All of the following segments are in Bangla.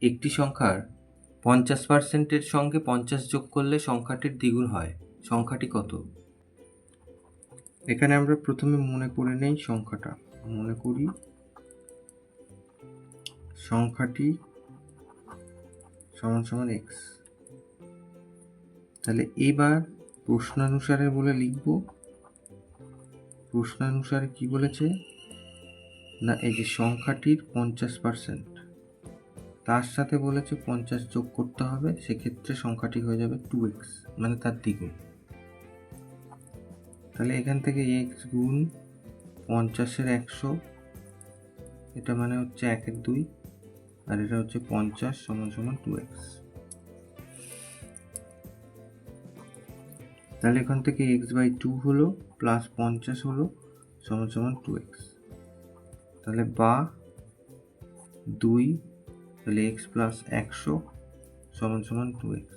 একটি সংখ্যার 50%-এর সঙ্গে 50 যোগ করলে সংখ্যাটির দ্বিগুণ হয়। সংখ্যাটি কত? এখানে আমরা প্রথমে মনে করে নেই সংখ্যাটা। মনে করি সংখ্যাটি সমান সমান x। তাহলে এবার প্রশ্নানুসারে বলে লিখব। প্রশ্নানুসারে কি বলেছে না, এই যে সংখ্যাটির 50%, তার সাথে বলেছে 50 যোগ করতে হবে, সেক্ষেত্রে সংখ্যাটি হয়ে যাবে 2x, মানে তার দ্বিগুণ। তাহলে এখান থেকে x গুণ 50-এর 100, এটা মানে হচ্ছে 1-এর 2, আর এটা হচ্ছে 50 সমান সমান 2x। তাহলে এখান থেকে x/2 হলো প্লাস 50 হলো সমান সমান 2x। তাহলে বা 2, তাহলে x প্লাস 100 সমান সমান 2x।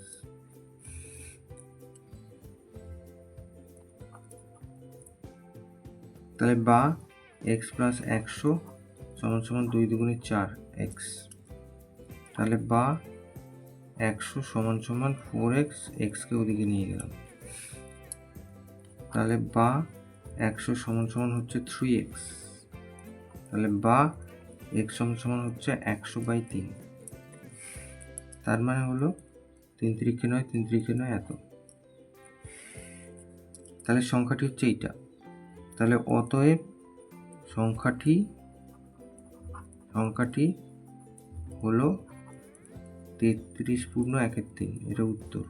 তাহলে বা x প্লাস 100 সমান সমান 2 দুগুণে 4x। তাহলে বা 100 সমান সমান 4x, xকে ওদিকে নিয়ে গেলাম। তাহলে বা 100 সমান সমান হচ্ছে 3x। তাহলে বা x সমান সমান হচ্ছে 100/3। তার মানে হলো 3 3 9, 3 3 9 এত। তাহলে সংখ্যাটি হচ্ছে এইটা। তাহলে অতএব সংখ্যাটি হলো 33 পূর্ণ 1/3, এটা উত্তর।